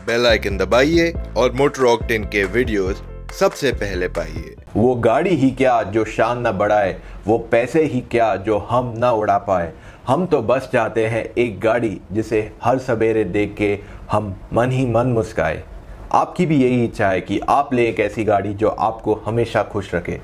Bell icon दबाइए और motor octane के वीडियोस सबसे पहले पाइए। वो गाड़ी ही क्या जो शान न बढ़ाए, वो पैसे ही क्या जो हम न उड़ा पाए। हम तो बस चाहते हैं एक गाड़ी जिसे हर सवेरे देख के हम मन ही मन मुस्काए। आपकी भी यही इच्छा है कि आप ले एक ऐसी गाड़ी जो आपको हमेशा खुश रखे।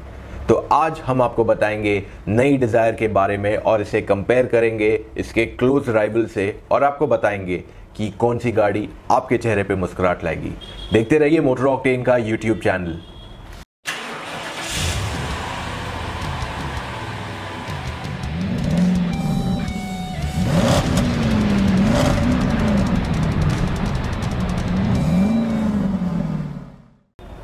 तो आज हम आपको बताएंगे नई डिज़ायर के बारे में और इसे कंपेयर करेंगे इसके क्लोज राइवल से, और आपको बताएंगे कि कौन सी गाड़ी आपके चेहरे पे मुस्कुराहट लाएगी। देखते रहिए मोटर ऑक्टेन का यूट्यूब चैनल।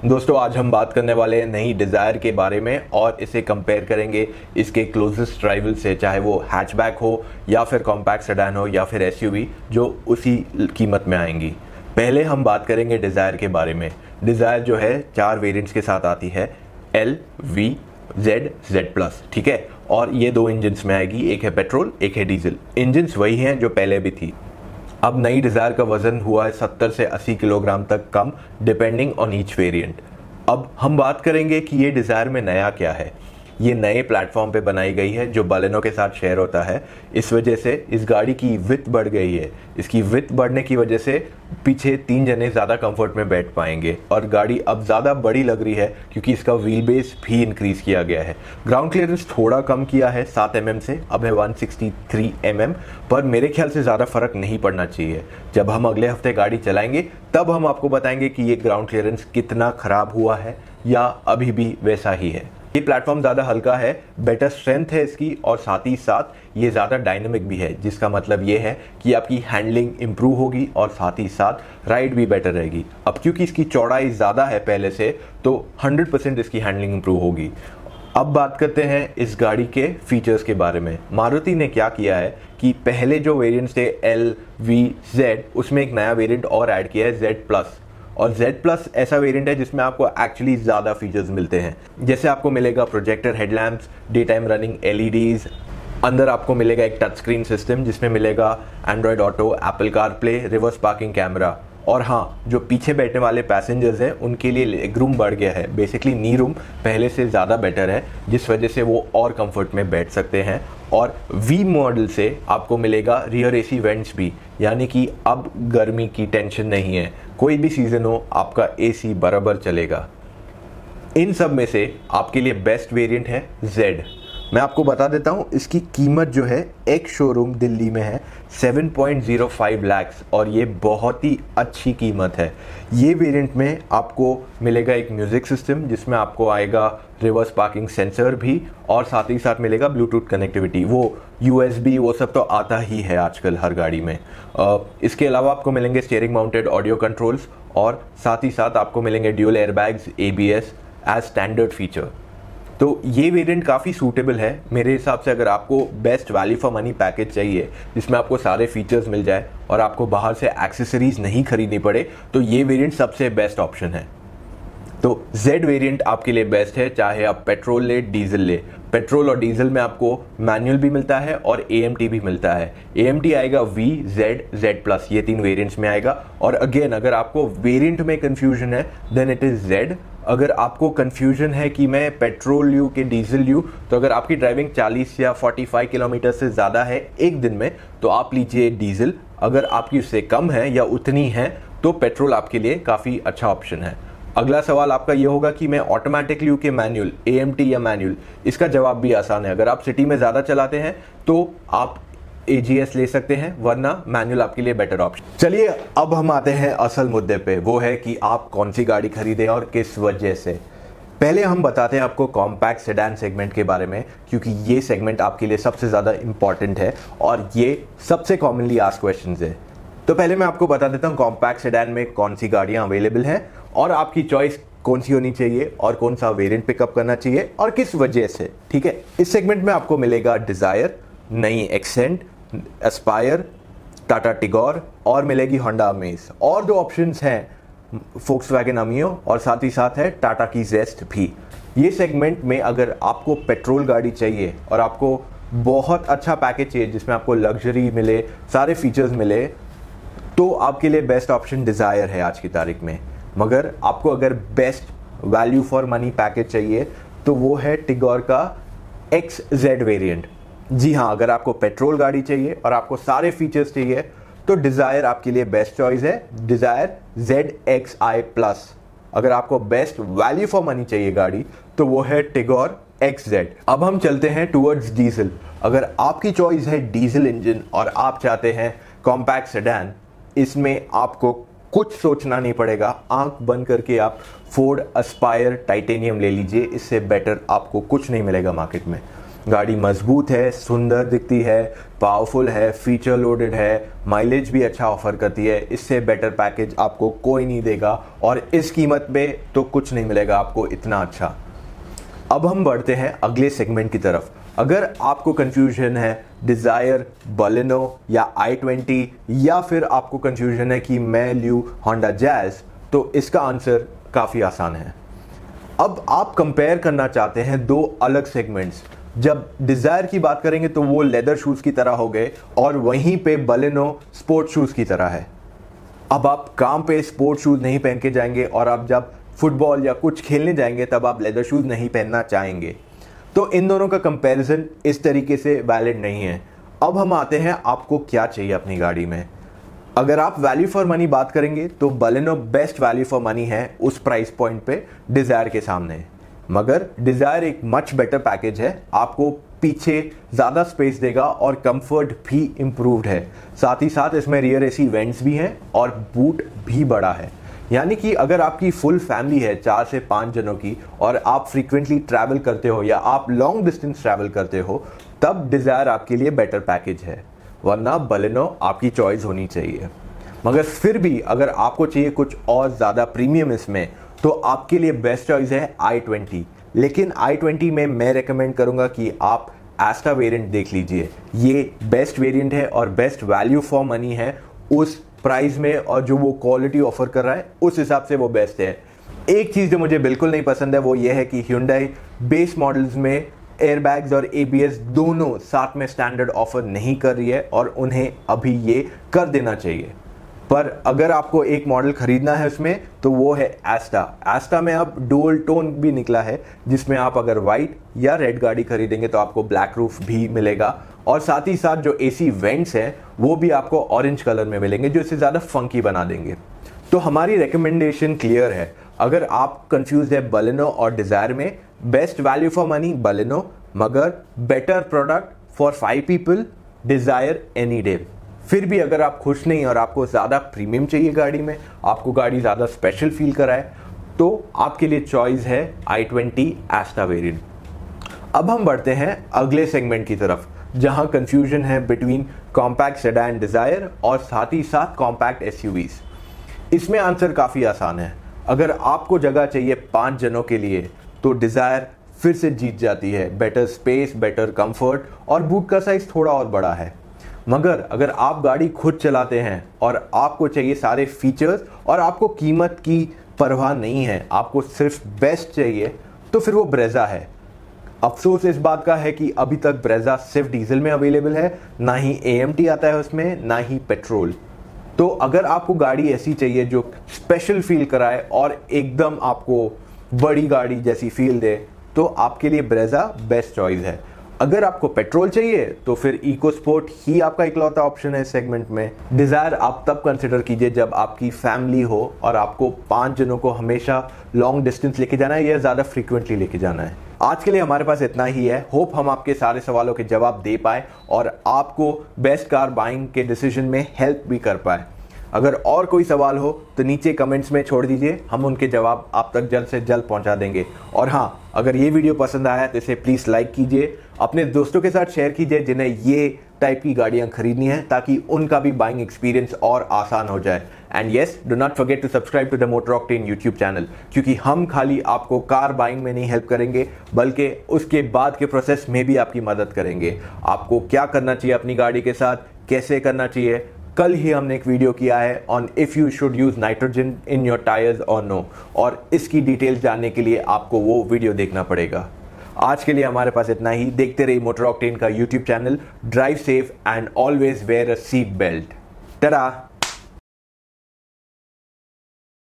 दोस्तों, आज हम बात करने वाले हैं नई डिज़ायर के बारे में और इसे कंपेयर करेंगे इसके क्लोजेस्ट राइवल से, चाहे वो हैचबैक हो या फिर कॉम्पैक्ट सेडान हो या फिर एसयूवी जो उसी कीमत में आएंगी। पहले हम बात करेंगे डिज़ायर के बारे में। डिज़ायर जो है 4 वेरिएंट्स के साथ आती है, L, V, Z, Z plus, ठीक है। और ये 2 इंजन्स में आएगी, एक है पेट्रोल एक है डीजल। इंजन्स वही हैं जो पहले भी थी। अब नई डिज़ायर का वजन हुआ है 70 से 80 किलोग्राम तक कम, डिपेंडिंग ऑन ईच वेरिएंट। अब हम बात करेंगे कि ये डिज़ायर में नया क्या है। ये नए प्लेटफॉर्म पे बनाई गई है जो बलेनो के साथ शेयर होता है। इस वजह से इस गाड़ी की विड्थ बढ़ गई है। इसकी विड्थ बढ़ने की वजह से पीछे 3 जने ज़्यादा कंफर्ट में बैठ पाएंगे और गाड़ी अब ज़्यादा बड़ी लग रही है क्योंकि इसका व्हील बेस भी इंक्रीज़ किया गया है। ग्राउंड क्लियरेंस थोड़ा कम किया है 7 mm से, अब है 163 mm, पर मेरे ख्याल से ज़्यादा फर्क नहीं पड़ना चाहिए। जब हम अगले हफ्ते गाड़ी चलाएंगे तब हम आपको बताएंगे कि ये ग्राउंड क्लियरेंस कितना ख़राब हुआ है या अभी भी वैसा ही है। ये प्लेटफॉर्म ज़्यादा हल्का है, बेटर स्ट्रेंथ है इसकी, और साथ ही साथ ये ज़्यादा डायनामिक भी है, जिसका मतलब ये है कि आपकी हैंडलिंग इंप्रूव होगी और साथ ही साथ राइड भी बेटर रहेगी। अब क्योंकि इसकी चौड़ाई ज़्यादा है पहले से, तो 100% इसकी हैंडलिंग इंप्रूव होगी। अब बात करते हैं इस गाड़ी के फीचर्स के बारे में। मारुति ने क्या किया है कि पहले जो वेरिएंट्स थे एल, वी, जेड, उसमें एक नया वेरिएंट और ऐड किया है, जेड प्लस। और Z प्लस ऐसा वेरिएंट है जिसमें आपको एक्चुअली ज़्यादा फीचर्स मिलते हैं। जैसे आपको मिलेगा projector headlamps, day time running LEDs, अंदर आपको मिलेगा एक टच स्क्रीन सिस्टम जिसमें मिलेगा Android auto, Apple CarPlay, reverse parking camera. और हाँ, जो पीछे बैठने वाले पैसेंजर्स हैं उनके लिए लेग रूम बढ़ गया है। बेसिकली नी रूम पहले से ज़्यादा बेटर है, जिस वजह से वो और कंफर्ट में बैठ सकते हैं। और वी मॉडल से आपको मिलेगा रियर AC वेंट्स भी, यानी कि अब गर्मी की टेंशन नहीं है। कोई भी सीज़न हो आपका AC बराबर चलेगा। इन सब में से आपके लिए बेस्ट वेरिएंट है जेड। मैं आपको बता देता हूँ, इसकी कीमत जो है एक शोरूम दिल्ली में है 7.05 लाख, और ये बहुत ही अच्छी कीमत है। ये वेरिएंट में आपको मिलेगा एक म्यूज़िक सिस्टम जिसमें आपको आएगा रिवर्स पार्किंग सेंसर भी, और साथ ही साथ मिलेगा ब्लूटूथ कनेक्टिविटी। वो USB वो सब तो आता ही है आजकल हर गाड़ी में। इसके अलावा आपको मिलेंगे स्टीयरिंग माउंटेड ऑडियो कंट्रोल्स, और साथ ही साथ आपको मिलेंगे dual airbags, ABS as standard feature. तो ये वेरिएंट काफ़ी सूटेबल है मेरे हिसाब से। अगर आपको best value for money package चाहिए जिसमें आपको सारे फीचर्स मिल जाए और आपको बाहर से एक्सेसरीज नहीं खरीदनी पड़े, तो ये वेरिएंट सबसे बेस्ट ऑप्शन है। तो जेड वेरिएंट आपके लिए बेस्ट है, चाहे आप पेट्रोल ले डीजल ले। पेट्रोल और डीजल में आपको मैनुअल भी मिलता है और AMT भी मिलता है। AMT आएगा V, Z, Z प्लस, ये 3 वेरिएंट्स में आएगा। और अगेन, अगर आपको वेरिएंट में कंफ्यूजन है देन इट इज़ Z। अगर आपको कंफ्यूजन है कि मैं पेट्रोल लूँ कि डीजल लूँ, तो अगर आपकी ड्राइविंग 40 या 45 किलोमीटर से ज़्यादा है एक दिन में, तो आप लीजिए डीजल। अगर आपकी उससे कम है या उतनी है तो पेट्रोल आपके लिए काफ़ी अच्छा ऑप्शन है। अगला सवाल आपका ये होगा कि मैं ऑटोमेटिक लूँ कि मैनुअल, AMT या मैनुअल। इसका जवाब भी आसान है। अगर आप सिटी में ज़्यादा चलाते हैं तो आप AGS ले सकते हैं, वरना मैनुअल आपके लिए बेटर ऑप्शन। चलिए अब हम आते हैं असल मुद्दे पे, वो है कि आप कौन सी गाड़ी खरीदें और किस वजह से। पहले हम बताते हैं आपको कॉम्पैक्ट सेडान सेगमेंट के बारे में, क्योंकि ये सेगमेंट आपके लिए सबसे ज़्यादा इंपॉर्टेंट है और ये सबसे कॉमनली आस्क्ड क्वेश्चंस है। तो पहले मैं आपको बता देता हूँ कॉम्पैक्ट सेडान में कौन सी गाड़ियाँ अवेलेबल हैं और आपकी चॉइस कौन सी होनी चाहिए और कौन सा वेरिएंट पिकअप करना चाहिए और किस वजह से, ठीक है। इस सेगमेंट में आपको मिलेगा डिज़ायर, नई एक्सेंट, एस्पायर, टाटा टिगोर और मिलेगी होंडा अमेज। और 2 ऑप्शंस हैं, फोक्सवैगन अमियो और साथ ही साथ है टाटा की जेस्ट भी। ये सेगमेंट में अगर आपको पेट्रोल गाड़ी चाहिए और आपको बहुत अच्छा पैकेज चाहिए जिसमें आपको लग्जरी मिले, सारे फीचर्स मिले, तो आपके लिए बेस्ट ऑप्शन डिज़ायर है आज की तारीख में। मगर आपको अगर best value for money package चाहिए तो वो है टिगोर का XZ वेरिएंट। जी हाँ, अगर आपको पेट्रोल गाड़ी चाहिए और आपको सारे फीचर्स चाहिए तो डिज़ायर आपके लिए बेस्ट चॉइस है, डिज़ायर ZXi प्लस। अगर आपको बेस्ट वैल्यू फॉर मनी चाहिए गाड़ी तो वो है टिगोर XZ। अब हम चलते हैं टुवर्ड्स डीजल। अगर आपकी चॉइस है डीजल इंजन और आप चाहते हैं कॉम्पैक्ट सेडान, इसमें आपको कुछ सोचना नहीं पड़ेगा, आंख बंद करके आप फोर्ड एस्पायर टाइटेनियम ले लीजिए। इससे बेटर आपको कुछ नहीं मिलेगा मार्केट में। गाड़ी मजबूत है, सुंदर दिखती है, पावरफुल है, फीचर लोडेड है, माइलेज भी अच्छा ऑफर करती है। इससे बेटर पैकेज आपको कोई नहीं देगा और इस कीमत पे तो कुछ नहीं मिलेगा आपको इतना अच्छा। अब हम बढ़ते हैं अगले सेगमेंट की तरफ। अगर आपको कंफ्यूजन है डिज़ायर, बलेनो या i20, या फिर आपको कंफ्यूजन है कि मैं लूँ होंडा जैज़, तो इसका आंसर काफ़ी आसान है। अब आप कंपेयर करना चाहते हैं दो अलग सेगमेंट्स। जब डिज़ायर की बात करेंगे तो वो लेदर शूज़ की तरह हो गए और वहीं पे बलेनो स्पोर्ट शूज़ की तरह है। अब आप काम पे स्पोर्ट शूज़ नहीं पहन के जाएंगे और आप जब फुटबॉल या कुछ खेलने जाएंगे तब आप लेदर शूज़ नहीं पहनना चाहेंगे। तो इन दोनों का कंपैरिजन इस तरीके से वैलिड नहीं है। अब हम आते हैं आपको क्या चाहिए अपनी गाड़ी में। अगर आप वैल्यू फॉर मनी बात करेंगे तो Baleno best value for money है उस प्राइस पॉइंट पे डिज़ायर के सामने। मगर डिज़ायर एक मच बेटर पैकेज है, आपको पीछे ज़्यादा स्पेस देगा और कंफर्ट भी इम्प्रूव्ड है। साथ ही साथ इसमें रियर एसी वेंट्स भी हैं और बूट भी बड़ा है। यानी कि अगर आपकी फुल फैमिली है 4 से 5 जनों की और आप फ्रीक्वेंटली ट्रैवल करते हो या आप लॉन्ग डिस्टेंस ट्रैवल करते हो, तब डिज़ायर आपके लिए बेटर पैकेज है, वरना बलेनो आपकी चॉइस होनी चाहिए। मगर फिर भी अगर आपको चाहिए कुछ और ज़्यादा प्रीमियम इसमें, तो आपके लिए बेस्ट चॉइस है i20। लेकिन i20 में मैं रेकमेंड करूंगा कि आप एस्टा वेरिएंट देख लीजिए। ये बेस्ट वेरिएंट है और बेस्ट वैल्यू फॉर मनी है उस प्राइस में, और जो वो क्वालिटी ऑफर कर रहा है उस हिसाब से वो बेस्ट है। एक चीज़ जो मुझे बिल्कुल नहीं पसंद है वो ये है कि Hyundai बेस मॉडल्स में एयरबैग्स और ABS दोनों साथ में स्टैंडर्ड ऑफर नहीं कर रही है और उन्हें अभी ये कर देना चाहिए। पर अगर आपको एक मॉडल खरीदना है उसमें तो वो है एस्टा में अब डुअल टोन भी निकला है, जिसमें आप अगर वाइट या रेड गाड़ी खरीदेंगे तो आपको ब्लैक रूफ भी मिलेगा और साथ ही साथ जो AC वेंट्स हैं वो भी आपको ऑरेंज कलर में मिलेंगे, जो इसे ज़्यादा फंकी बना देंगे। तो हमारी रिकमेंडेशन क्लियर है। अगर आप कंफ्यूज है बलेनो और डिज़ायर में, best value for money Baleno, मगर better product for 5 people Dzire any day. फिर भी अगर आप खुश नहीं और आपको ज़्यादा प्रीमियम चाहिए गाड़ी में, आपको गाड़ी ज़्यादा स्पेशल फील कराए, तो आपके लिए चॉइस है i20 एस्टा वेरिएंट। अब हम बढ़ते हैं अगले सेगमेंट की तरफ, जहां कंफ्यूजन है बिटवीन कॉम्पैक्ट सेडान डिज़ायर और साथ ही साथ कॉम्पैक्ट SUVs। इसमें आंसर काफ़ी आसान है। अगर आपको जगह चाहिए 5 जनों के लिए तो डिज़ायर फिर से जीत जाती है। बेटर स्पेस, बेटर कंफर्ट और बूट का साइज थोड़ा और बड़ा है। मगर अगर आप गाड़ी खुद चलाते हैं और आपको चाहिए सारे फीचर्स और आपको कीमत की परवाह नहीं है, आपको सिर्फ बेस्ट चाहिए, तो फिर वो ब्रेजा है। अफसोस इस बात का है कि अभी तक ब्रेजा सिर्फ डीजल में अवेलेबल है, ना ही AMT आता है उसमें, ना ही पेट्रोल। तो अगर आपको गाड़ी ऐसी चाहिए जो स्पेशल फील कराए और एकदम आपको बड़ी गाड़ी जैसी फील दे, तो आपके लिए ब्रेजा बेस्ट चॉइस है। अगर आपको पेट्रोल चाहिए तो फिर इको स्पोर्ट ही आपका इकलौता ऑप्शन है इस सेगमेंट में। डिज़ायर आप तब कंसिडर कीजिए जब आपकी फैमिली हो और आपको 5 जनों को हमेशा लॉन्ग डिस्टेंस लेके जाना है या ज़्यादा फ्रीक्वेंटली लेके जाना है। आज के लिए हमारे पास इतना ही है। होप हम आपके सारे सवालों के जवाब दे पाए और आपको बेस्ट कार बाइंग के डिसीजन में हेल्प भी कर पाए। अगर और कोई सवाल हो तो नीचे कमेंट्स में छोड़ दीजिए, हम उनके जवाब आप तक जल्द से जल्द पहुंचा देंगे। और हाँ, अगर ये वीडियो पसंद आया तो इसे प्लीज़ लाइक कीजिए, अपने दोस्तों के साथ शेयर कीजिए जिन्हें ये टाइप की गाड़ियां खरीदनी है, ताकि उनका भी बाइंग एक्सपीरियंस और आसान हो जाए। And yes, do not forget to subscribe to the Motor Octane YouTube channel, क्योंकि हम खाली आपको कार बाइंग में नहीं हेल्प करेंगे, बल्कि उसके बाद के प्रोसेस में भी आपकी मदद करेंगे। आपको क्या करना चाहिए अपनी गाड़ी के साथ, कैसे करना चाहिए, कल ही हमने एक वीडियो किया है on if you should use nitrogen in your tyres और नो, और इसकी डिटेल्स जानने के लिए आपको वो वीडियो देखना पड़ेगा। आज के लिए हमारे पास इतना ही। देखते रहिए मोटर ऑक्टेन का YouTube channel. Drive safe and always wear a seat belt. Ta-ra.